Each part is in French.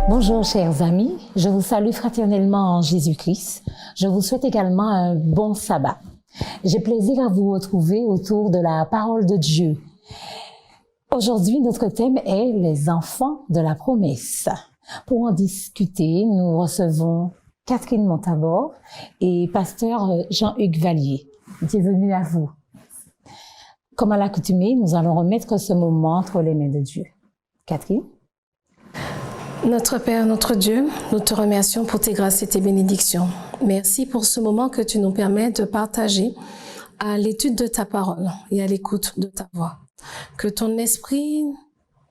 Bonjour chers amis, je vous salue fraternellement en Jésus-Christ. Je vous souhaite également un bon sabbat. J'ai plaisir à vous retrouver autour de la parole de Dieu. Aujourd'hui, notre thème est les enfants de la promesse. Pour en discuter, nous recevons Catherine Montabor et pasteur Jean-Hugues Vallier. Bienvenue à vous. Comme à l'accoutumée, nous allons remettre ce moment entre les mains de Dieu. Catherine? Notre Père, notre Dieu, nous te remercions pour tes grâces et tes bénédictions. Merci pour ce moment que tu nous permets de partager à l'étude de ta parole et à l'écoute de ta voix. Que ton esprit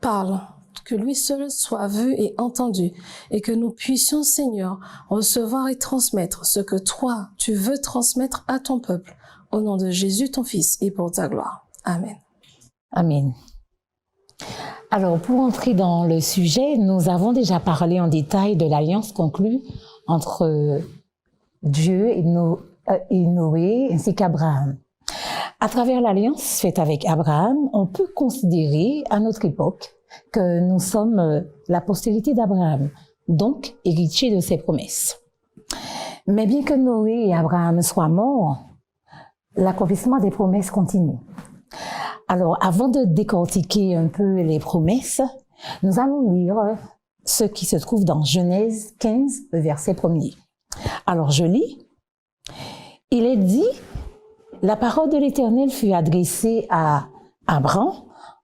parle, que lui seul soit vu et entendu et que nous puissions, Seigneur, recevoir et transmettre ce que toi, tu veux transmettre à ton peuple. Au nom de Jésus, ton Fils, et pour ta gloire. Amen. Amen. Alors, pour entrer dans le sujet, nous avons déjà parlé en détail de l'alliance conclue entre Dieu et Noé ainsi qu'Abraham. À travers l'alliance faite avec Abraham, on peut considérer à notre époque que nous sommes la postérité d'Abraham, donc héritiers de ses promesses. Mais bien que Noé et Abraham soient morts, l'accomplissement des promesses continue. Alors, avant de décortiquer un peu les promesses, nous allons lire ce qui se trouve dans Genèse 15, verset 1er. Alors, je lis. Il est dit, la parole de l'Éternel fut adressée à Abraham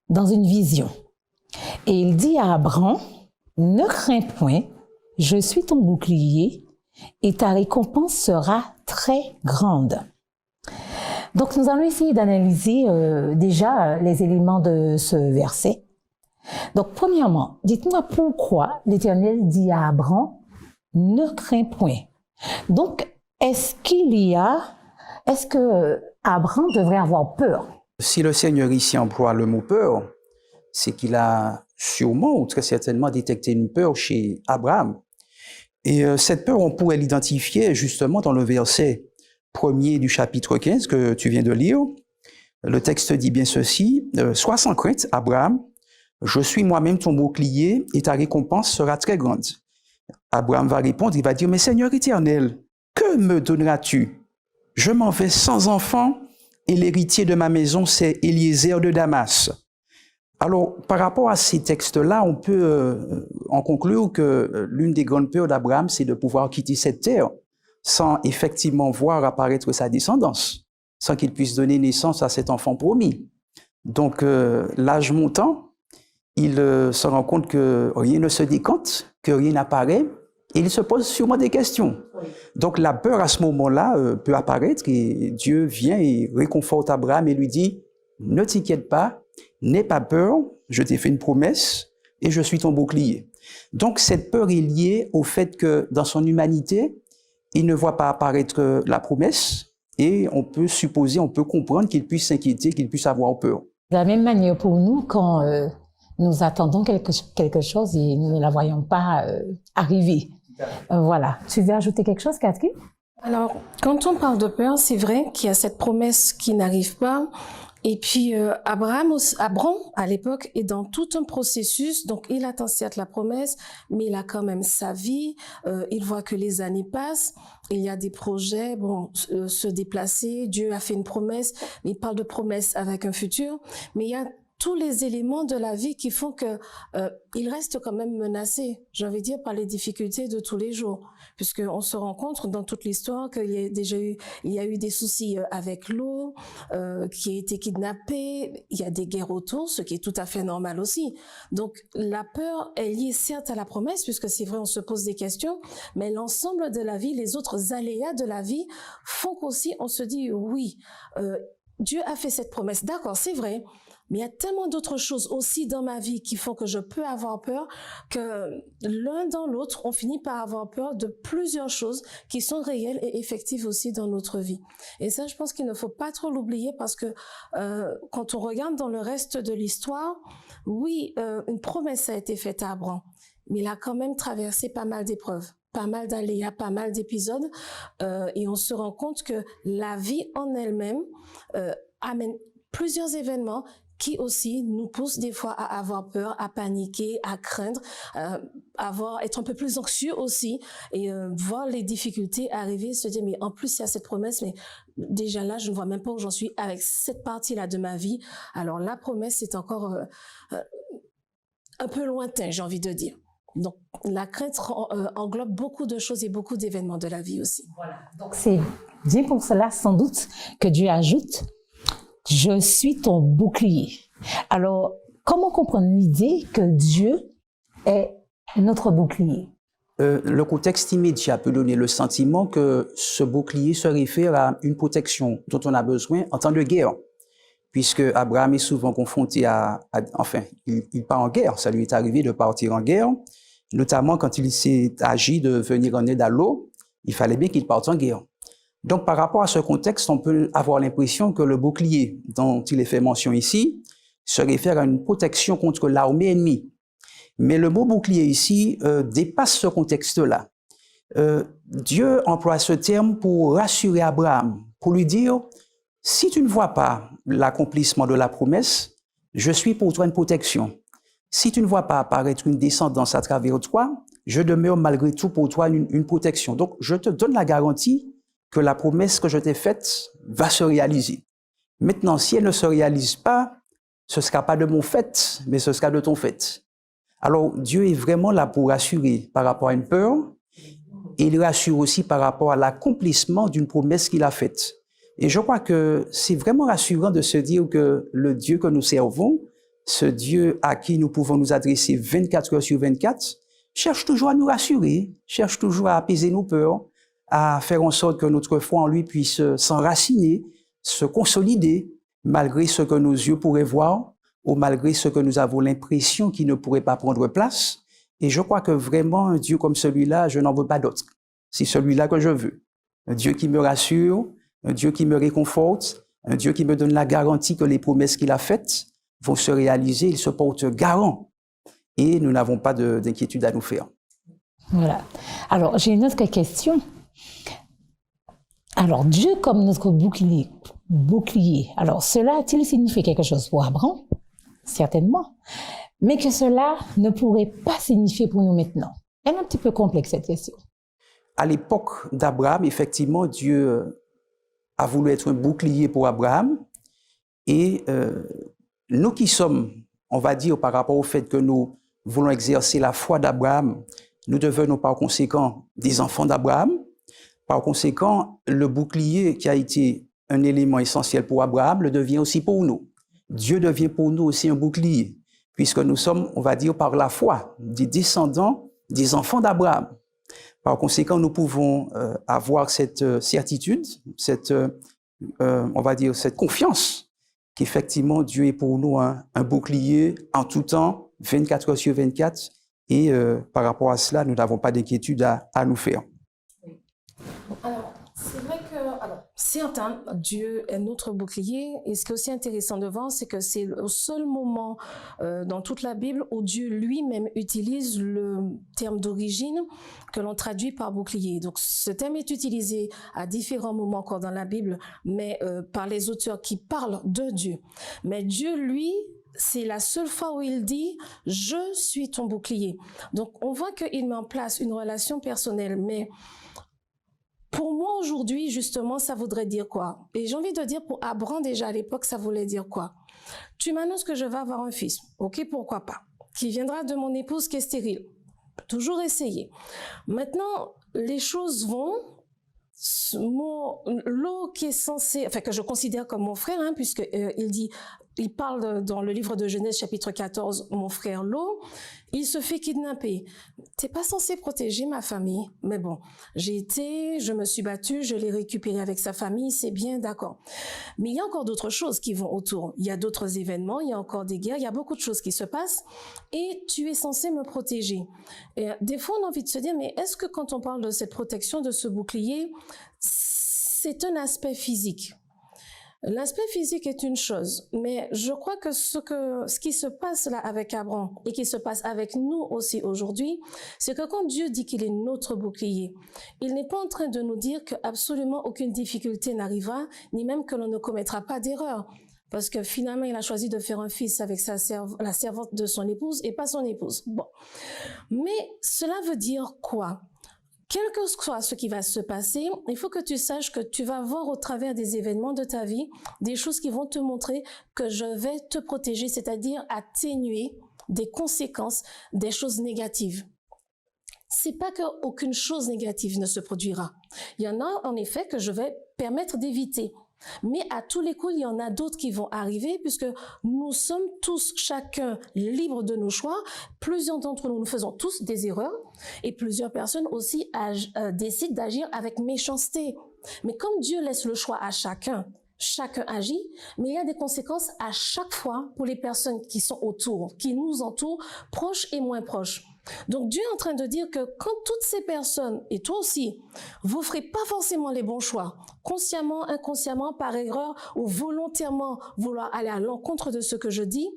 dans une vision. Et il dit à Abraham, ne crains point, je suis ton bouclier et ta récompense sera très grande. Donc, nous allons essayer d'analyser déjà les éléments de ce verset. Donc, premièrement, dites-moi pourquoi l'Éternel dit à Abraham, ne crains point. Donc, est-ce que Abraham devrait avoir peur? Si le Seigneur ici emploie le mot peur, c'est qu'il a sûrement ou très certainement détecté une peur chez Abraham. Et cette peur, on pourrait l'identifier justement dans le verset 1er du chapitre 15 que tu viens de lire. Le texte dit bien ceci, « Sois sans crainte, Abraham, je suis moi-même ton bouclier et ta récompense sera très grande. » Abraham va répondre, il va dire, « Mais Seigneur éternel, que me donneras-tu? Je m'en vais sans enfant et l'héritier de ma maison, c'est Eliezer de Damas. » Alors, par rapport à ces textes-là, on peut en conclure que l'une des grandes peurs d'Abraham, c'est de pouvoir quitter cette terre sans effectivement voir apparaître sa descendance, sans qu'il puisse donner naissance à cet enfant promis. Donc, l'âge montant, il se rend compte que rien ne se décompte, que rien n'apparaît, et il se pose sûrement des questions. Donc, la peur à ce moment-là peut apparaître, et Dieu vient et réconforte Abraham et lui dit « Ne t'inquiète pas, n'aie pas peur, je t'ai fait une promesse, et je suis ton bouclier. » Donc, cette peur est liée au fait que dans son humanité, il ne voit pas apparaître la promesse et on peut supposer, on peut comprendre qu'il puisse s'inquiéter, qu'il puisse avoir peur. De la même manière pour nous, quand nous attendons quelque chose et nous ne la voyons pas arriver. Voilà. Tu veux ajouter quelque chose, Catherine? Alors, quand on parle de peur, c'est vrai qu'il y a cette promesse qui n'arrive pas. Et puis, Abraham, à l'époque, est dans tout un processus. Donc, il attend certes la promesse, mais il a quand même sa vie. Il voit que les années passent. Il y a des projets, se déplacer. Dieu a fait une promesse. Mais il parle de promesse avec un futur. Mais il y a tous les éléments de la vie qui font que il reste quand même menacé, j'ai envie de dire, par les difficultés de tous les jours, puisqu'on se rend compte dans toute l'histoire qu'il y a eu des soucis avec l'eau, qui a été kidnappée, il y a des guerres autour, ce qui est tout à fait normal aussi. Donc la peur est liée certes à la promesse, puisque c'est vrai, on se pose des questions, mais l'ensemble de la vie, les autres aléas de la vie font qu'aussi on se dit oui, Dieu a fait cette promesse, d'accord, c'est vrai. Mais il y a tellement d'autres choses aussi dans ma vie qui font que je peux avoir peur, que l'un dans l'autre, on finit par avoir peur de plusieurs choses qui sont réelles et effectives aussi dans notre vie. Et ça, je pense qu'il ne faut pas trop l'oublier parce que quand on regarde dans le reste de l'histoire, oui, une promesse a été faite à Abraham, mais il a quand même traversé pas mal d'épreuves, pas mal d'aléas, pas mal d'épisodes, et on se rend compte que la vie en elle-même amène plusieurs événements qui aussi nous pousse des fois à avoir peur, à paniquer, à craindre, être un peu plus anxieux aussi et voir les difficultés arriver, se dire mais en plus il y a cette promesse, mais déjà là je ne vois même pas où j'en suis avec cette partie-là de ma vie. Alors la promesse c'est encore un peu lointain, j'ai envie de dire. Donc, la crainte englobe beaucoup de choses et beaucoup d'événements de la vie aussi. Voilà. Donc, c'est bien pour cela, sans doute, que Dieu ajoute « Je suis ton bouclier ». Alors, comment comprendre l'idée que Dieu est notre bouclier? Le contexte immédiat peut donner le sentiment que ce bouclier se réfère à une protection dont on a besoin en temps de guerre. Puisque Abraham est souvent confronté il part en guerre. Ça lui est arrivé de partir en guerre, notamment quand il s'est agi de venir en aide à Lot, il fallait bien qu'il parte en guerre. Donc, par rapport à ce contexte, on peut avoir l'impression que le bouclier dont il est fait mention ici se réfère à une protection contre l'armée ennemie. Mais le mot bouclier ici dépasse ce contexte-là. Dieu emploie ce terme pour rassurer Abraham, pour lui dire « Si tu ne vois pas l'accomplissement de la promesse, je suis pour toi une protection. Si tu ne vois pas apparaître une descendance à travers toi, je demeure malgré tout pour toi une protection. Donc, je te donne la garantie que la promesse que je t'ai faite va se réaliser. Maintenant, si elle ne se réalise pas, ce ne sera pas de mon fait, mais ce sera de ton fait. » Alors, Dieu est vraiment là pour rassurer par rapport à une peur, et il rassure aussi par rapport à l'accomplissement d'une promesse qu'il a faite. Et je crois que c'est vraiment rassurant de se dire que le Dieu que nous servons, ce Dieu à qui nous pouvons nous adresser 24 heures sur 24, cherche toujours à nous rassurer, cherche toujours à apaiser nos peurs, à faire en sorte que notre foi en lui puisse s'enraciner, se consolider, malgré ce que nos yeux pourraient voir, ou malgré ce que nous avons l'impression qu'il ne pourrait pas prendre place. Et je crois que vraiment, un Dieu comme celui-là, je n'en veux pas d'autre. C'est celui-là que je veux. Un Dieu qui me rassure, un Dieu qui me réconforte, un Dieu qui me donne la garantie que les promesses qu'il a faites vont se réaliser. Il se porte garant. Et nous n'avons pas d'inquiétude à nous faire. Voilà. Alors, j'ai une autre question. Alors, Dieu comme notre bouclier. Alors, cela a-t-il signifié quelque chose pour Abraham? Certainement. Mais que cela ne pourrait pas signifier pour nous maintenant. Elle est un petit peu complexe, cette question. À l'époque d'Abraham, effectivement, Dieu a voulu être un bouclier pour Abraham. Et nous qui sommes, on va dire, par rapport au fait que nous voulons exercer la foi d'Abraham, nous devenons par conséquent des enfants d'Abraham. Par conséquent, le bouclier qui a été un élément essentiel pour Abraham le devient aussi pour nous. Dieu devient pour nous aussi un bouclier, puisque nous sommes, on va dire, par la foi, des descendants des enfants d'Abraham. Par conséquent, nous pouvons avoir cette certitude, on va dire, cette confiance qu'effectivement Dieu est pour nous un bouclier en tout temps, 24 heures sur 24, et par rapport à cela, nous n'avons pas d'inquiétude à nous faire. Alors, c'est vrai que, certain, Dieu est notre bouclier, et ce qui est aussi intéressant de voir, c'est que c'est le seul moment dans toute la Bible où Dieu lui-même utilise le terme d'origine que l'on traduit par bouclier. Donc, ce terme est utilisé à différents moments encore dans la Bible, mais par les auteurs qui parlent de Dieu. Mais Dieu, lui, c'est la seule fois où il dit « Je suis ton bouclier ». Donc, on voit qu'il met en place une relation personnelle, mais pour moi, aujourd'hui, justement, ça voudrait dire quoi? Et j'ai envie de dire, pour Abraham, déjà à l'époque, ça voulait dire quoi? Tu m'annonces que je vais avoir un fils. Ok, pourquoi pas? Qui viendra de mon épouse qui est stérile. Toujours essayer. Maintenant, les choses vont. Lot qui est censé, enfin que je considère comme mon frère, puisque il parle dans le livre de Genèse chapitre 14, mon frère Lot, il se fait kidnapper. T'es pas censé protéger ma famille, mais bon, je me suis battue, je l'ai récupéré avec sa famille, c'est bien, d'accord. Mais il y a encore d'autres choses qui vont autour. Il y a d'autres événements, il y a encore des guerres, il y a beaucoup de choses qui se passent, et tu es censé me protéger. Et des fois, on a envie de se dire, mais est-ce que quand on parle de cette protection, de ce bouclier, c'est un aspect physique? L'aspect physique est une chose, mais je crois que ce qui se passe là avec Abraham et qui se passe avec nous aussi aujourd'hui, c'est que quand Dieu dit qu'il est notre bouclier, il n'est pas en train de nous dire que absolument aucune difficulté n'arrivera, ni même que l'on ne commettra pas d'erreur. parce que finalement, il a choisi de faire un fils avec la servante de son épouse et pas son épouse. Bon. Mais cela veut dire quoi? Quel que soit ce qui va se passer, il faut que tu saches que tu vas voir au travers des événements de ta vie des choses qui vont te montrer que je vais te protéger, c'est-à-dire atténuer des conséquences des choses négatives. C'est pas qu'aucune chose négative ne se produira. Il y en a en effet que je vais permettre d'éviter. Mais à tous les coups, il y en a d'autres qui vont arriver puisque nous sommes tous, chacun, libres de nos choix. Plusieurs d'entre nous, nous faisons tous des erreurs et plusieurs personnes aussi décident d'agir avec méchanceté. Mais comme Dieu laisse le choix à chacun agit, mais il y a des conséquences à chaque fois pour les personnes qui sont autour, qui nous entourent, proches et moins proches. Donc Dieu est en train de dire que quand toutes ces personnes, et toi aussi, vous ferez pas forcément les bons choix, consciemment, inconsciemment, par erreur ou volontairement vouloir aller à l'encontre de ce que je dis,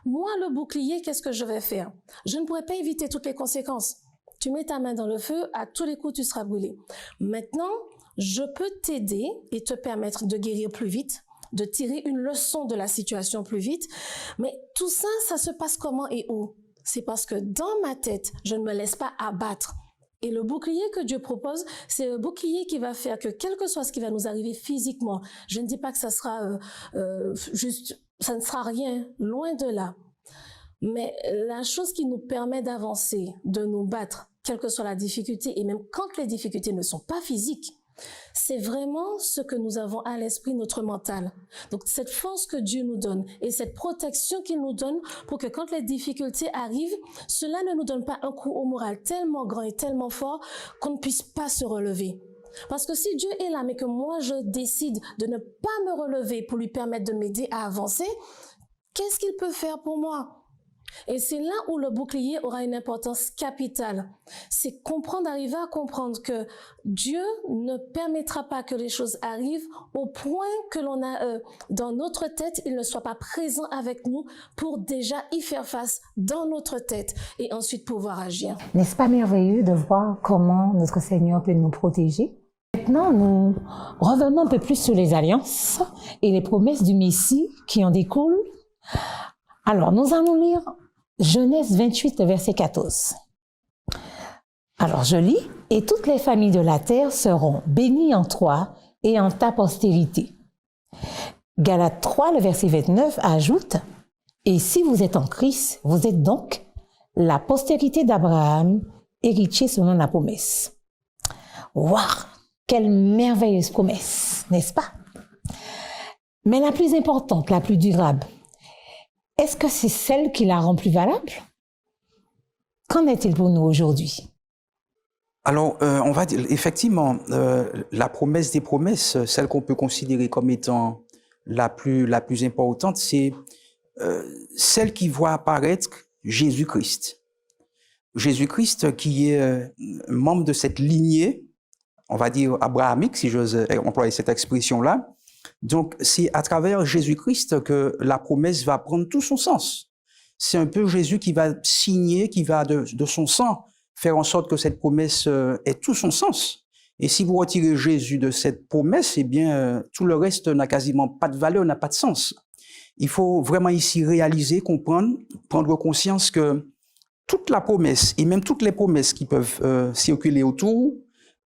moi le bouclier, qu'est-ce que je vais faire? Je ne pourrai pas éviter toutes les conséquences. Tu mets ta main dans le feu, à tous les coups tu seras brûlé. Maintenant, je peux t'aider et te permettre de guérir plus vite, de tirer une leçon de la situation plus vite, mais tout ça, ça se passe comment et où? C'est parce que dans ma tête, je ne me laisse pas abattre. Et le bouclier que Dieu propose, c'est le bouclier qui va faire que quel que soit ce qui va nous arriver physiquement, je ne dis pas que ça sera ça ne sera rien, loin de là. Mais la chose qui nous permet d'avancer, de nous battre, quelle que soit la difficulté, et même quand les difficultés ne sont pas physiques, c'est vraiment ce que nous avons à l'esprit, notre mental. Donc cette force que Dieu nous donne et cette protection qu'il nous donne pour que quand les difficultés arrivent, cela ne nous donne pas un coup au moral tellement grand et tellement fort qu'on ne puisse pas se relever. Parce que si Dieu est là, mais que moi je décide de ne pas me relever pour lui permettre de m'aider à avancer, qu'est-ce qu'il peut faire pour moi? Et c'est là où le bouclier aura une importance capitale. C'est arriver à comprendre que Dieu ne permettra pas que les choses arrivent au point que l'on a dans notre tête, il ne soit pas présent avec nous pour déjà y faire face dans notre tête et ensuite pouvoir agir. N'est-ce pas merveilleux de voir comment notre Seigneur peut nous protéger? Maintenant, nous revenons un peu plus sur les alliances et les promesses du Messie qui en découlent. Alors, nous allons lire Genèse 28, verset 14. Alors, je lis. « Et toutes les familles de la terre seront bénies en toi et en ta postérité. » Galates 3, le verset 29 ajoute « Et si vous êtes en Christ, vous êtes donc la postérité d'Abraham, héritier selon la promesse. » Waouh! Quelle merveilleuse promesse, n'est-ce pas? Mais la plus importante, la plus durable, est-ce que c'est celle qui la rend plus valable? Qu'en est-il pour nous aujourd'hui? Alors, on va dire, effectivement, la promesse des promesses, celle qu'on peut considérer comme étant la plus importante, c'est celle qui voit apparaître Jésus-Christ. Jésus-Christ qui est membre de cette lignée, on va dire abrahamique, si j'ose employer cette expression-là. Donc, c'est à travers Jésus-Christ que la promesse va prendre tout son sens. C'est un peu Jésus qui va signer, qui va de son sang faire en sorte que cette promesse ait tout son sens. Et si vous retirez Jésus de cette promesse, eh bien, tout le reste n'a quasiment pas de valeur, n'a pas de sens. Il faut vraiment ici réaliser, comprendre, prendre conscience que toute la promesse, et même toutes les promesses qui peuvent circuler autour,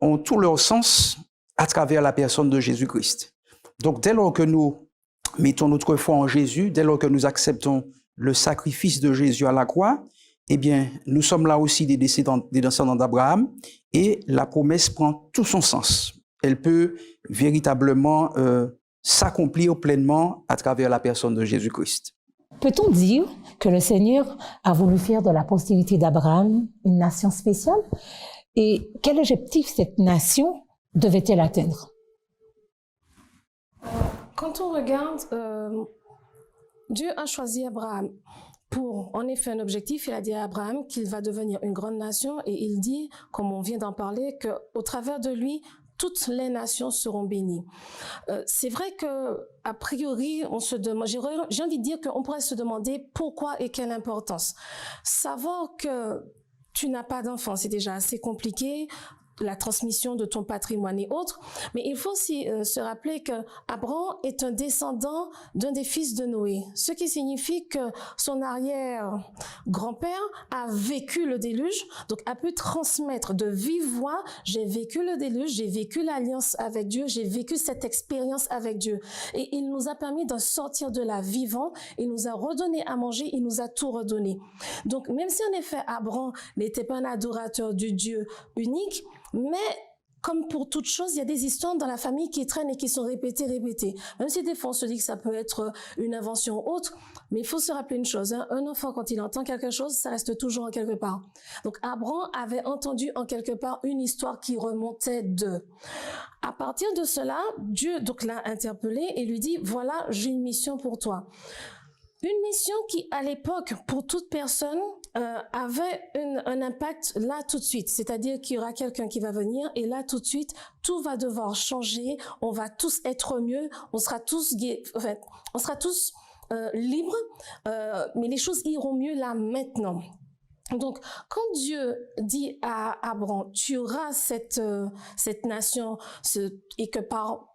ont tout leur sens à travers la personne de Jésus-Christ. Donc, dès lors que nous mettons notre foi en Jésus, dès lors que nous acceptons le sacrifice de Jésus à la croix, eh bien, nous sommes là aussi des descendants d'Abraham et la promesse prend tout son sens. Elle peut véritablement s'accomplir pleinement à travers la personne de Jésus-Christ. Peut-on dire que le Seigneur a voulu faire de la postérité d'Abraham une nation spéciale? Et quel objectif cette nation devait-elle atteindre? Quand on regarde, Dieu a choisi Abraham pour, en effet, un objectif. Il a dit à Abraham qu'il va devenir une grande nation et il dit, comme on vient d'en parler, qu'au travers de lui, toutes les nations seront bénies. C'est vrai que, a priori, on se demande, j'ai envie de dire qu'on pourrait se demander pourquoi et quelle importance. Savoir que tu n'as pas d'enfant, c'est déjà assez compliqué. la transmission de ton patrimoine et autres. Mais il faut aussi se rappeler que Abraham est un descendant d'un des fils de Noé, ce qui signifie que son arrière-grand-père a vécu le déluge, donc a pu transmettre de vive voix, j'ai vécu le déluge, j'ai vécu l'alliance avec Dieu, j'ai vécu cette expérience avec Dieu. Et il nous a permis de sortir de là vivant, il nous a redonné à manger, il nous a tout redonné. Donc même si en effet Abraham n'était pas un adorateur du Dieu unique, mais comme pour toute chose, il y a des histoires dans la famille qui traînent et qui sont répétées. Même si des fois on se dit que ça peut être une invention autre, mais il faut se rappeler une chose, hein, un enfant quand il entend quelque chose, ça reste toujours en quelque part. Donc Abraham avait entendu en quelque part une histoire qui remontait d'eux. À partir de cela, Dieu donc l'a interpellé et lui dit, voilà, j'ai une mission pour toi. Une mission qui, à l'époque, pour toute personne, avait un impact là tout de suite. C'est-à-dire qu'il y aura quelqu'un qui va venir et là tout de suite, tout va devoir changer. On va tous être mieux. On sera tous libres. Mais les choses iront mieux là maintenant. Donc, quand Dieu dit à Abraham, tu auras cette nation et que par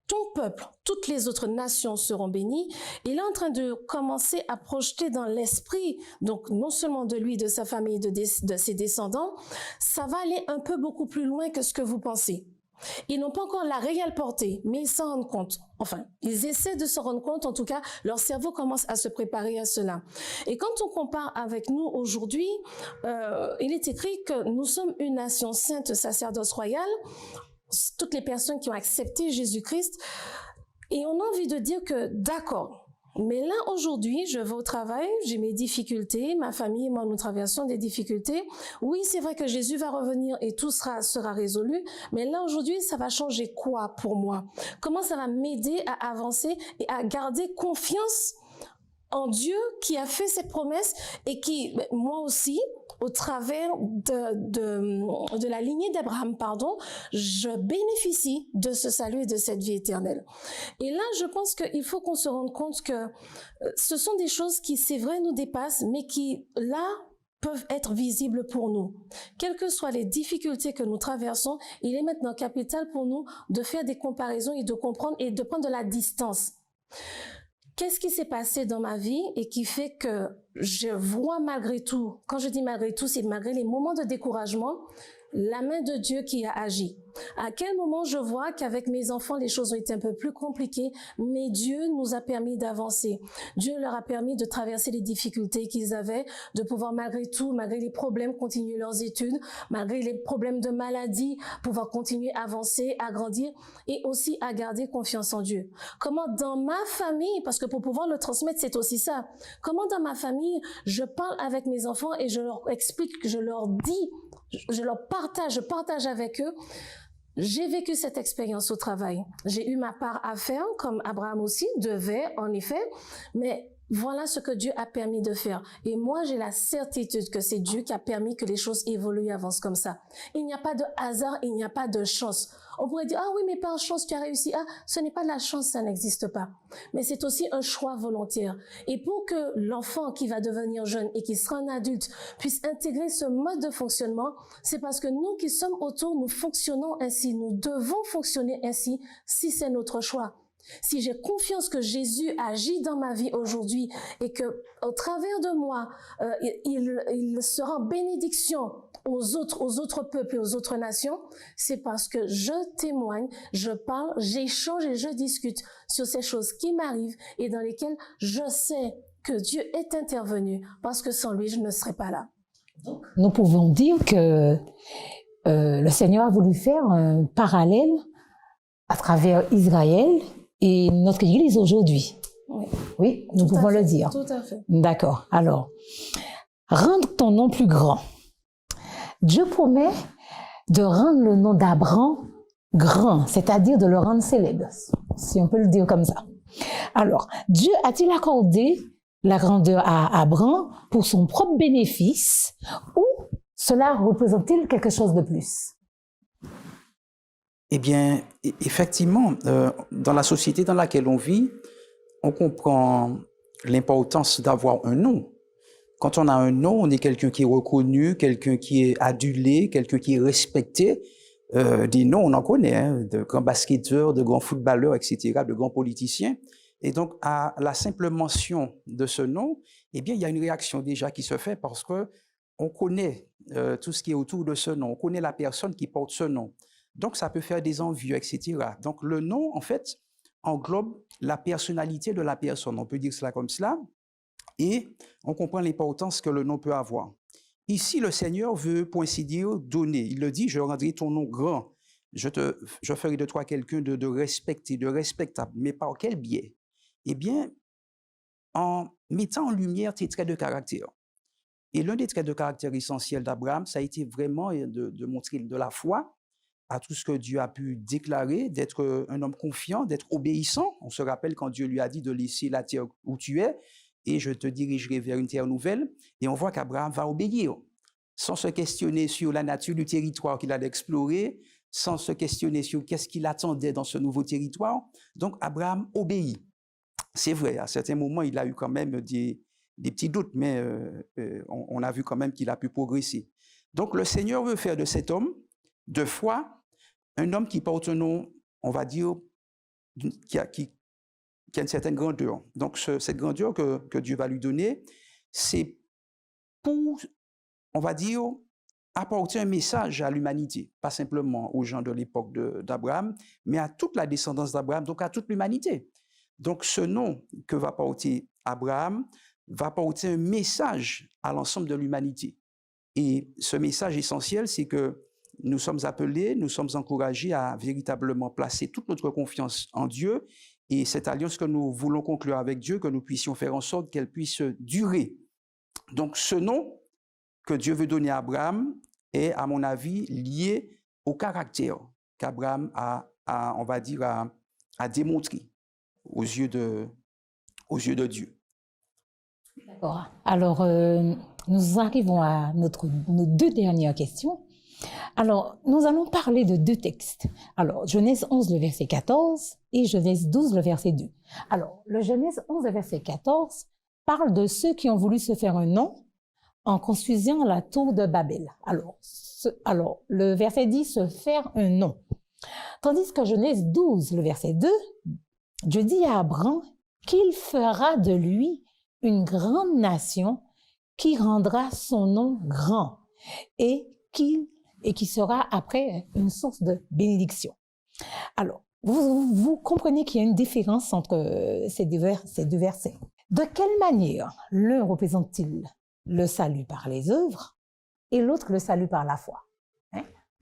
ton peuple, toutes les autres nations seront bénies. Il est en train de commencer à projeter dans l'esprit, donc non seulement de lui, de sa famille, de ses descendants, ça va aller un peu beaucoup plus loin que ce que vous pensez. Ils n'ont pas encore la réelle portée, mais ils s'en rendent compte. Enfin, ils essaient de s'en rendre compte, en tout cas, leur cerveau commence à se préparer à cela. Et quand on compare avec nous aujourd'hui, il est écrit que nous sommes une nation sainte, sacerdoce royal, toutes les personnes qui ont accepté Jésus-Christ, et on a envie de dire que d'accord, mais là aujourd'hui je vais au travail, j'ai mes difficultés, ma famille et moi nous traversons des difficultés, oui c'est vrai que Jésus va revenir et tout sera résolu, mais là aujourd'hui ça va changer quoi pour moi? Comment ça va m'aider à avancer et à garder confiance en Dieu qui a fait cette promesse et qui, moi aussi, au travers de la lignée d'Abraham, je bénéficie de ce salut et de cette vie éternelle. Et là, je pense qu'il faut qu'on se rende compte que ce sont des choses qui, c'est vrai, nous dépassent, mais qui, là, peuvent être visibles pour nous. Quelles que soient les difficultés que nous traversons, il est maintenant capital pour nous de faire des comparaisons et de comprendre et de prendre de la distance. Qu'est-ce qui s'est passé dans ma vie et qui fait que je vois malgré tout, quand je dis malgré tout, c'est malgré les moments de découragement, la main de Dieu qui a agi. À quel moment je vois qu'avec mes enfants, les choses ont été un peu plus compliquées, mais Dieu nous a permis d'avancer. Dieu leur a permis de traverser les difficultés qu'ils avaient, de pouvoir malgré tout, malgré les problèmes, continuer leurs études, malgré les problèmes de maladie, pouvoir continuer à avancer, à grandir et aussi à garder confiance en Dieu. Comment dans ma famille, parce que pour pouvoir le transmettre, c'est aussi ça. Comment dans ma famille, je parle avec mes enfants et je leur explique, je leur dis, je partage avec eux. J'ai vécu cette expérience au travail. J'ai eu ma part à faire, comme Abraham aussi devait, en effet, mais voilà ce que Dieu a permis de faire. Et moi, j'ai la certitude que c'est Dieu qui a permis que les choses évoluent et avancent comme ça. Il n'y a pas de hasard, il n'y a pas de chance. On pourrait dire, ah oui, mais par chance, tu as réussi. Ah, ce n'est pas de la chance, ça n'existe pas. Mais c'est aussi un choix volontaire. Et pour que l'enfant qui va devenir jeune et qui sera un adulte puisse intégrer ce mode de fonctionnement, c'est parce que nous qui sommes autour, nous fonctionnons ainsi. Nous devons fonctionner ainsi si c'est notre choix. Si j'ai confiance que Jésus agit dans ma vie aujourd'hui et que au travers de moi, il sera en bénédiction aux autres peuples et aux autres nations, c'est parce que je témoigne, je parle, j'échange et je discute sur ces choses qui m'arrivent et dans lesquelles je sais que Dieu est intervenu parce que sans lui, je ne serais pas là. Nous pouvons dire que le Seigneur a voulu faire un parallèle à travers Israël et notre Église aujourd'hui. Oui, oui, nous pouvons le dire. Tout à fait. D'accord. Alors, rendre ton nom plus grand. Dieu promet de rendre le nom d'Abraham grand, c'est-à-dire de le rendre célèbre, si on peut le dire comme ça. Alors, Dieu a-t-il accordé la grandeur à Abraham pour son propre bénéfice ou cela représente-t-il quelque chose de plus? Eh bien, effectivement, dans la société dans laquelle on vit, on comprend l'importance d'avoir un nom. Quand on a un nom, on est quelqu'un qui est reconnu, quelqu'un qui est adulé, quelqu'un qui est respecté. Des noms, on en connaît, hein, de grands basketteurs, de grands footballeurs, etc., de grands politiciens. Et donc, à la simple mention de ce nom, eh bien, il y a une réaction déjà qui se fait parce que on connaît tout ce qui est autour de ce nom, on connaît la personne qui porte ce nom. Donc, ça peut faire des envieux, etc. Donc, le nom, en fait, englobe la personnalité de la personne. On peut dire cela comme cela. Et on comprend l'importance que le nom peut avoir. Ici, le Seigneur veut, pour ainsi dire, donner. Il le dit, je rendrai ton nom grand. Je ferai de toi quelqu'un de respecté, de respectable. Mais par quel biais? Eh bien, en mettant en lumière tes traits de caractère. Et l'un des traits de caractère essentiels d'Abraham, ça a été vraiment de montrer de la foi à tout ce que Dieu a pu déclarer, d'être un homme confiant, d'être obéissant. On se rappelle quand Dieu lui a dit de laisser la terre où tu es, et je te dirigerai vers une terre nouvelle. Et on voit qu'Abraham va obéir, sans se questionner sur la nature du territoire qu'il allait explorer, sans se questionner sur qu'est-ce qu'il attendait dans ce nouveau territoire. Donc Abraham obéit. C'est vrai, à certains moments, il a eu quand même des petits doutes, mais on a vu quand même qu'il a pu progresser. Donc le Seigneur veut faire de cet homme de foi un homme qui porte un nom, on va dire, qui a une certaine grandeur. Donc, cette grandeur que Dieu va lui donner, c'est pour, on va dire, apporter un message à l'humanité, pas simplement aux gens de l'époque d'Abraham, mais à toute la descendance d'Abraham, donc à toute l'humanité. Donc, ce nom que va porter Abraham va porter un message à l'ensemble de l'humanité. Et ce message essentiel, c'est que nous sommes appelés, nous sommes encouragés à véritablement placer toute notre confiance en Dieu et cette alliance que nous voulons conclure avec Dieu, que nous puissions faire en sorte qu'elle puisse durer. Donc, ce nom que Dieu veut donner à Abraham est, à mon avis, lié au caractère qu'Abraham on va dire, a démontré aux yeux de Dieu. D'accord. Alors, nous arrivons à nos deux dernières questions. Alors, nous allons parler de deux textes. Alors, Genèse 11, le verset 14 et Genèse 12, le verset 2. Alors, le Genèse 11, le verset 14 parle de ceux qui ont voulu se faire un nom en construisant la tour de Babel. Alors, le verset dit se faire un nom. Tandis que Genèse 12, le verset 2, Dieu dit à Abraham qu'il fera de lui une grande nation qui rendra son nom grand et qui sera après une source de bénédiction. Alors, vous comprenez qu'il y a une différence entre ces deux versets. De quelle manière l'un représente-t-il le salut par les œuvres et l'autre le salut par la foi?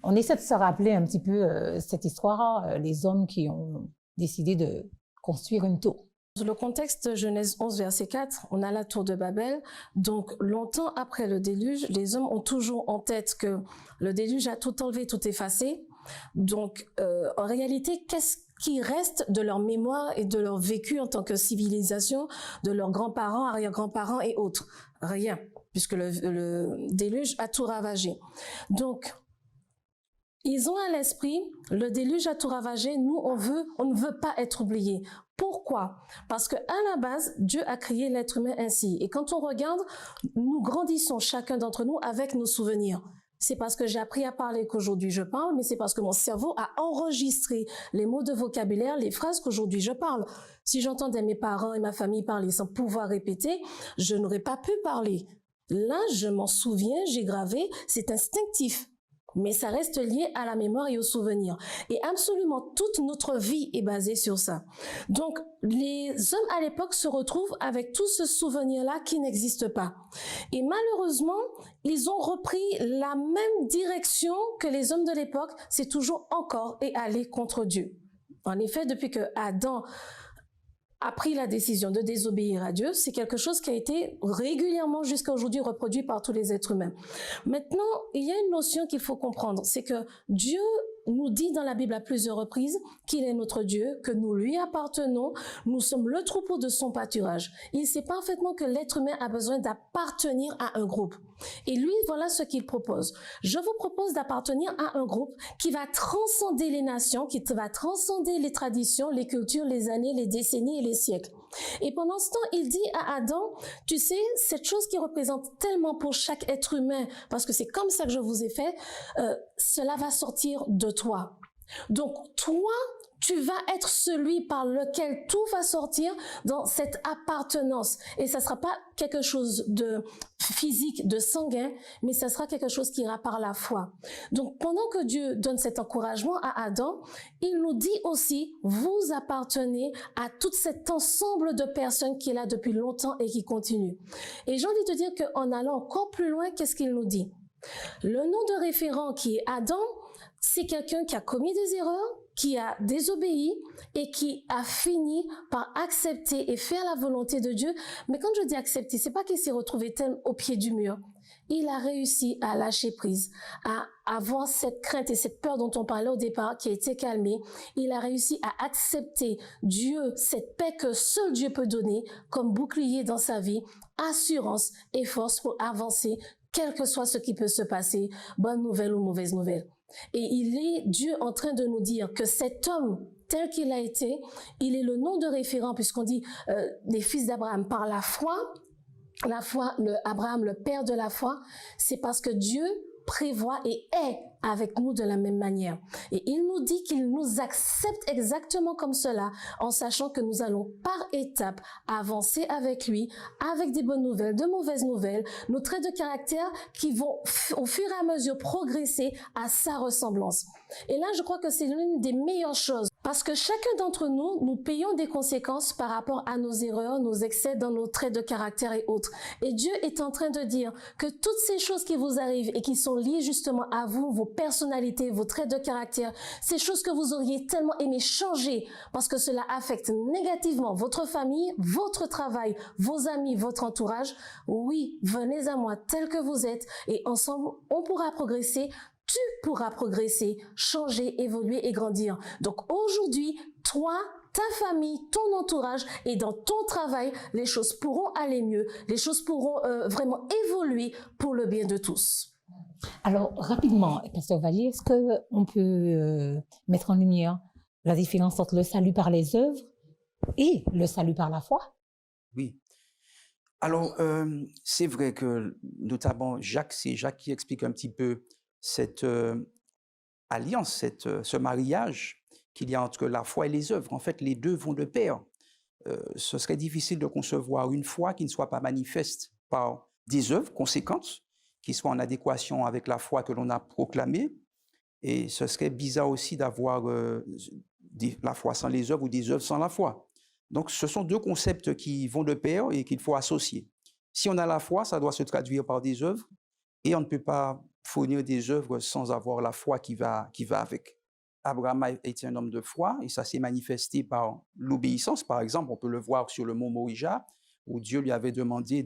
On essaie de se rappeler un petit peu cette histoire, les hommes qui ont décidé de construire une tour. Dans le contexte de Genèse 11, verset 4, on a la tour de Babel. Donc, longtemps après le déluge, les hommes ont toujours en tête que le déluge a tout enlevé, tout effacé. Donc, en réalité, qu'est-ce qui reste de leur mémoire et de leur vécu en tant que civilisation, de leurs grands-parents, arrière-grands-parents et autres? Rien, puisque le déluge a tout ravagé. Donc, ils ont à l'esprit, le déluge a tout ravagé, nous on ne veut pas être oubliés. Pourquoi? Parce que à la base, Dieu a créé l'être humain ainsi. Et quand on regarde, nous grandissons chacun d'entre nous avec nos souvenirs. C'est parce que j'ai appris à parler qu'aujourd'hui je parle, mais c'est parce que mon cerveau a enregistré les mots de vocabulaire, les phrases qu'aujourd'hui je parle. Si j'entendais mes parents et ma famille parler sans pouvoir répéter, je n'aurais pas pu parler. Là, je m'en souviens, j'ai gravé, c'est instinctif. Mais ça reste lié à la mémoire et aux souvenirs. Et absolument toute notre vie est basée sur ça. Donc, les hommes à l'époque se retrouvent avec tout ce souvenir-là qui n'existe pas. Et malheureusement, ils ont repris la même direction que les hommes de l'époque, c'est toujours encore et aller contre Dieu. En effet, depuis que Adam a pris la décision de désobéir à Dieu, c'est quelque chose qui a été régulièrement jusqu'à aujourd'hui reproduit par tous les êtres humains. Maintenant, il y a une notion qu'il faut comprendre, c'est que Dieu nous dit dans la Bible à plusieurs reprises qu'il est notre Dieu, que nous lui appartenons, nous sommes le troupeau de son pâturage. Il sait parfaitement que l'être humain a besoin d'appartenir à un groupe. Et lui, voilà ce qu'il propose. Je vous propose d'appartenir à un groupe qui va transcender les nations, qui va transcender les traditions, les cultures, les années, les décennies et les siècles. Et pendant ce temps, il dit à Adam, tu sais, cette chose qui représente tellement pour chaque être humain, parce que c'est comme ça que je vous ai fait, cela va sortir de toi. Donc, toi, tu vas être celui par lequel tout va sortir dans cette appartenance. Et ça sera pas quelque chose de physique, de sanguin, mais ça sera quelque chose qui ira par la foi. Donc, pendant que Dieu donne cet encouragement à Adam, il nous dit aussi, vous appartenez à tout cet ensemble de personnes qui est là depuis longtemps et qui continue. Et j'ai envie de dire qu'en allant encore plus loin, qu'est-ce qu'il nous dit? Le nom de référent qui est Adam, c'est quelqu'un qui a commis des erreurs, qui a désobéi et qui a fini par accepter et faire la volonté de Dieu. Mais quand je dis accepter, c'est pas qu'il s'est retrouvé tel au pied du mur. Il a réussi à lâcher prise, à avoir cette crainte et cette peur dont on parlait au départ qui a été calmée. Il a réussi à accepter Dieu, cette paix que seul Dieu peut donner comme bouclier dans sa vie, assurance et force pour avancer, quel que soit ce qui peut se passer, bonne nouvelle ou mauvaise nouvelle. Et il est Dieu en train de nous dire que cet homme, tel qu'il a été, il est le nom de référent, puisqu'on dit les fils d'Abraham par la foi, Abraham, le père de la foi, c'est parce que Dieu prévoit et est avec nous de la même manière. Et il nous dit qu'il nous accepte exactement comme cela, en sachant que nous allons par étapes avancer avec lui, avec des bonnes nouvelles, de mauvaises nouvelles, nos traits de caractère qui vont au fur et à mesure progresser à sa ressemblance. Et là, je crois que c'est l'une des meilleures choses, parce que chacun d'entre nous, nous payons des conséquences par rapport à nos erreurs, nos excès dans nos traits de caractère et autres. Et Dieu est en train de dire que toutes ces choses qui vous arrivent et qui sont liées justement à vous, vos personnalités, vos traits de caractère, ces choses que vous auriez tellement aimé changer parce que cela affecte négativement votre famille, votre travail, vos amis, votre entourage, oui, venez à moi tel que vous êtes et ensemble, on pourra progresser. Tu pourras progresser, changer, évoluer et grandir. Donc aujourd'hui, toi, ta famille, ton entourage et dans ton travail, les choses pourront aller mieux, les choses pourront vraiment évoluer pour le bien de tous. Alors, rapidement, Pasteur Vallier, est-ce qu'on peut mettre en lumière la différence entre le salut par les œuvres et le salut par la foi? Oui. Alors, c'est vrai que, notamment, c'est Jacques qui explique un petit peu cette alliance, ce mariage qu'il y a entre la foi et les œuvres. En fait, les deux vont de pair. Ce serait difficile de concevoir une foi qui ne soit pas manifeste par des œuvres conséquentes, qui soient en adéquation avec la foi que l'on a proclamée. Et ce serait bizarre aussi d'avoir la foi sans les œuvres ou des œuvres sans la foi. Donc, ce sont deux concepts qui vont de pair et qu'il faut associer. Si on a la foi, ça doit se traduire par des œuvres et on ne peut pas fournir des œuvres sans avoir la foi qui va avec. Abraham a été un homme de foi et ça s'est manifesté par l'obéissance. Par exemple, on peut le voir sur le mont Moria, où Dieu lui avait demandé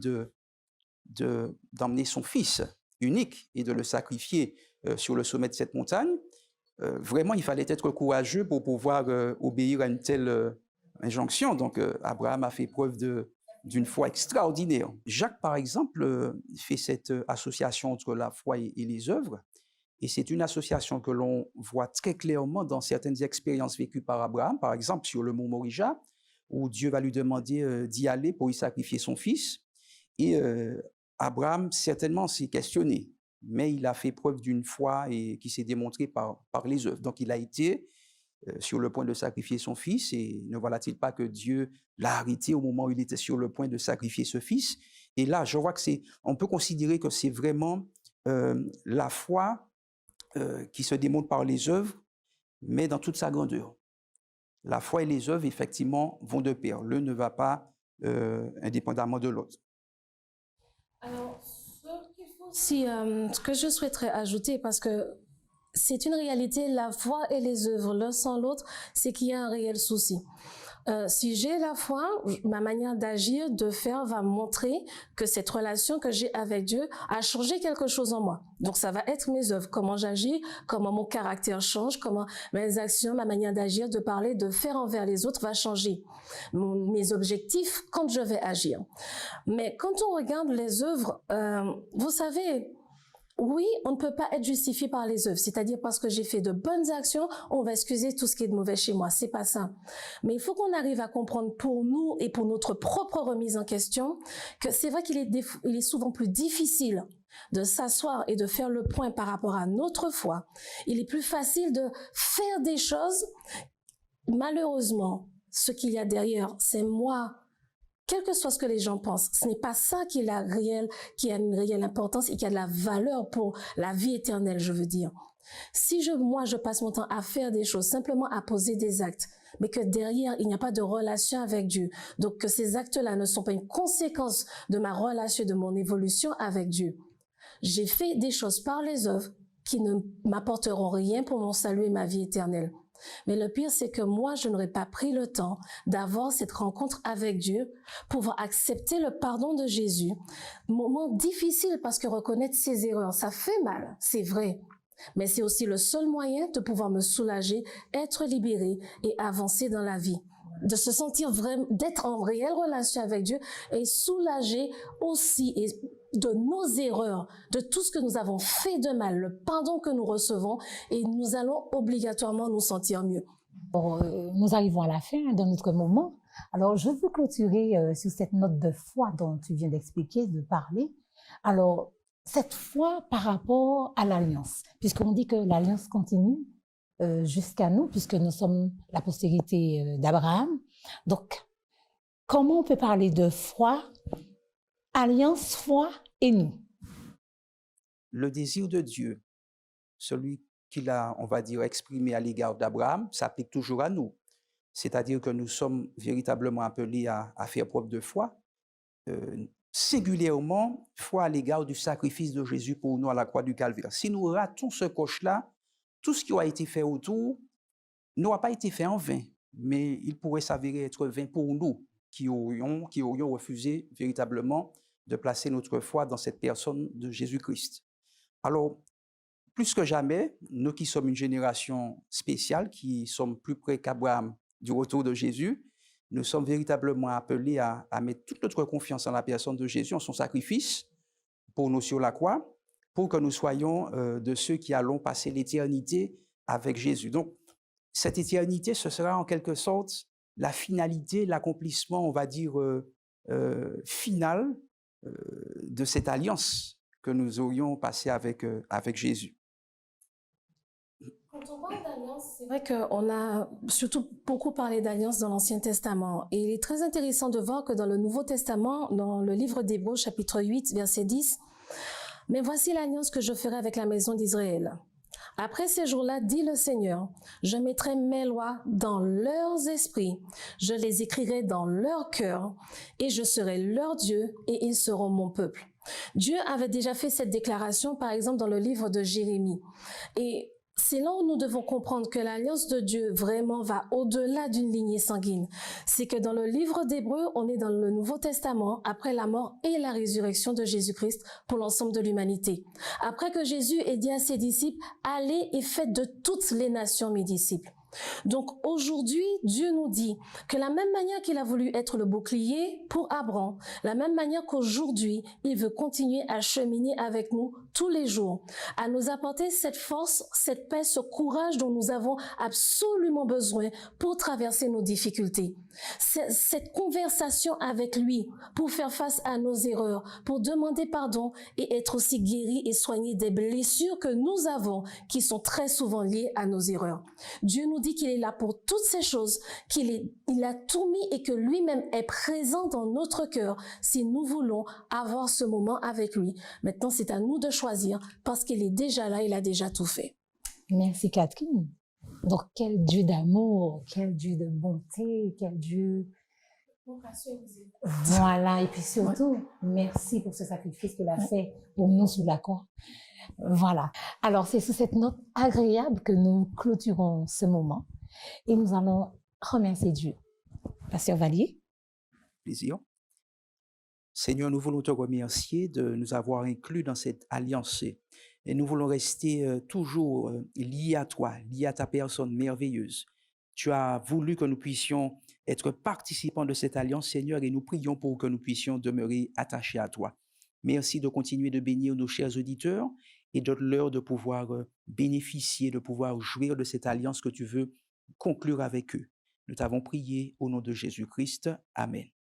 d'emmener son fils unique et de le sacrifier sur le sommet de cette montagne. Vraiment, il fallait être courageux pour pouvoir obéir à une telle injonction. Donc, Abraham a fait preuve d'une foi extraordinaire. Jacques, par exemple, fait cette association entre la foi et les œuvres. Et c'est une association que l'on voit très clairement dans certaines expériences vécues par Abraham, par exemple sur le mont Moria, où Dieu va lui demander d'y aller pour y sacrifier son fils. Et Abraham, certainement, s'est questionné, mais il a fait preuve d'une foi et qui s'est démontrée par les œuvres. Donc, il a été sur le point de sacrifier son fils, et ne voilà-t-il pas que Dieu l'a arrêté au moment où il était sur le point de sacrifier ce fils. Et là, je vois que on peut considérer que c'est vraiment la foi qui se démontre par les œuvres, mais dans toute sa grandeur. La foi et les œuvres, effectivement, vont de pair. L'un ne va pas indépendamment de l'autre. Alors, ce que je souhaiterais ajouter, parce que c'est une réalité, la foi et les œuvres, l'un sans l'autre, c'est qu'il y a un réel souci. Si j'ai la foi, ma manière d'agir, de faire, va montrer que cette relation que j'ai avec Dieu a changé quelque chose en moi. Donc, ça va être mes œuvres, comment j'agis, comment mon caractère change, comment mes actions, ma manière d'agir, de parler, de faire envers les autres va changer. Mes objectifs quand je vais agir. Mais quand on regarde les œuvres, vous savez, oui, on ne peut pas être justifié par les œuvres, c'est-à-dire parce que j'ai fait de bonnes actions, on va excuser tout ce qui est de mauvais chez moi, c'est pas ça. Mais il faut qu'on arrive à comprendre pour nous et pour notre propre remise en question que c'est vrai qu'il est souvent plus difficile de s'asseoir et de faire le point par rapport à notre foi. Il est plus facile de faire des choses. Malheureusement, ce qu'il y a derrière, c'est moi. Quel que soit ce que les gens pensent, ce n'est pas ça qui a une réelle importance et qui a de la valeur pour la vie éternelle, je veux dire. Si moi, je passe mon temps à faire des choses, simplement à poser des actes, mais que derrière, il n'y a pas de relation avec Dieu, donc que ces actes-là ne sont pas une conséquence de ma relation, de mon évolution avec Dieu. J'ai fait des choses par les œuvres qui ne m'apporteront rien pour mon salut et ma vie éternelle. Mais le pire, c'est que moi, je n'aurais pas pris le temps d'avoir cette rencontre avec Dieu, pouvoir accepter le pardon de Jésus. Moment difficile parce que reconnaître ses erreurs, ça fait mal, c'est vrai. Mais c'est aussi le seul moyen de pouvoir me soulager, être libéré et avancer dans la vie. De se sentir vraiment, d'être en réelle relation avec Dieu et soulager aussi de nos erreurs, de tout ce que nous avons fait de mal, le pardon que nous recevons, et nous allons obligatoirement nous sentir mieux. Bon, nous arrivons à la fin de notre moment. Alors, je veux clôturer sur cette note de foi dont tu viens d'expliquer, de parler. Alors, cette foi par rapport à l'alliance, puisqu'on dit que l'alliance continue jusqu'à nous, puisque nous sommes la postérité d'Abraham. Donc, comment on peut parler de foi, alliance, foi et nous? Le désir de Dieu, celui qu'il a, on va dire, exprimé à l'égard d'Abraham, s'applique toujours à nous. C'est-à-dire que nous sommes véritablement appelés à faire preuve de foi, singulièrement foi à l'égard du sacrifice de Jésus pour nous à la croix du Calvaire. Si nous ratons ce coche-là, tout ce qui aura été fait autour n'aura pas été fait en vain, mais il pourrait s'avérer être vain pour nous qui aurions refusé véritablement de placer notre foi dans cette personne de Jésus-Christ. Alors, plus que jamais, nous qui sommes une génération spéciale, qui sommes plus près qu'Abraham du retour de Jésus, nous sommes véritablement appelés à mettre toute notre confiance en la personne de Jésus, en son sacrifice pour nous sur la croix, pour que nous soyons de ceux qui allons passer l'éternité avec Jésus. Donc, cette éternité, ce sera en quelque sorte la finalité, l'accomplissement, on va dire, final de cette alliance que nous aurions passée avec Jésus. Quand on parle d'alliance, c'est vrai qu'on a surtout beaucoup parlé d'alliance dans l'Ancien Testament. Et il est très intéressant de voir que dans le Nouveau Testament, dans le livre d'Hébreux, chapitre 8, verset 10, « Mais voici l'alliance que je ferai avec la maison d'Israël. Après ces jours-là, dit le Seigneur, je mettrai mes lois dans leurs esprits, je les écrirai dans leur cœur, et je serai leur Dieu, et ils seront mon peuple. » Dieu avait déjà fait cette déclaration, par exemple, dans le livre de Jérémie. Et c'est là où nous devons comprendre que l'alliance de Dieu vraiment va au-delà d'une lignée sanguine. C'est que dans le livre d'Hébreux, on est dans le Nouveau Testament, après la mort et la résurrection de Jésus-Christ pour l'ensemble de l'humanité. Après que Jésus ait dit à ses disciples, « Allez et faites de toutes les nations mes disciples ». Donc aujourd'hui, Dieu nous dit que la même manière qu'il a voulu être le bouclier pour Abraham, la même manière qu'aujourd'hui, il veut continuer à cheminer avec nous tous les jours, à nous apporter cette force, cette paix, ce courage dont nous avons absolument besoin pour traverser nos difficultés. Cette conversation avec lui pour faire face à nos erreurs, pour demander pardon et être aussi guéri et soigné des blessures que nous avons qui sont très souvent liées à nos erreurs. Dieu nous dit qu'il est là pour toutes ces choses, il a tout mis et que lui-même est présent dans notre cœur si nous voulons avoir ce moment avec lui. Maintenant, c'est à nous de choisir parce qu'il est déjà là, il a déjà tout fait. Merci Catherine. Donc, quel Dieu d'amour, quel Dieu de bonté, quel Dieu... Voilà, et puis surtout, merci pour ce sacrifice qu'il a fait pour nous sur la croix. Voilà. Alors, c'est sous cette note agréable que nous clôturons ce moment et nous allons remercier Dieu. Pasteur Vallier. Plaisir. Seigneur, nous voulons te remercier de nous avoir inclus dans cette alliance et nous voulons rester toujours liés à toi, liés à ta personne merveilleuse. Tu as voulu que nous puissions être participants de cette alliance, Seigneur, et nous prions pour que nous puissions demeurer attachés à toi. Merci de continuer de bénir nos chers auditeurs et donne-leur de pouvoir bénéficier, de pouvoir jouir de cette alliance que tu veux conclure avec eux. Nous t'avons prié au nom de Jésus-Christ. Amen.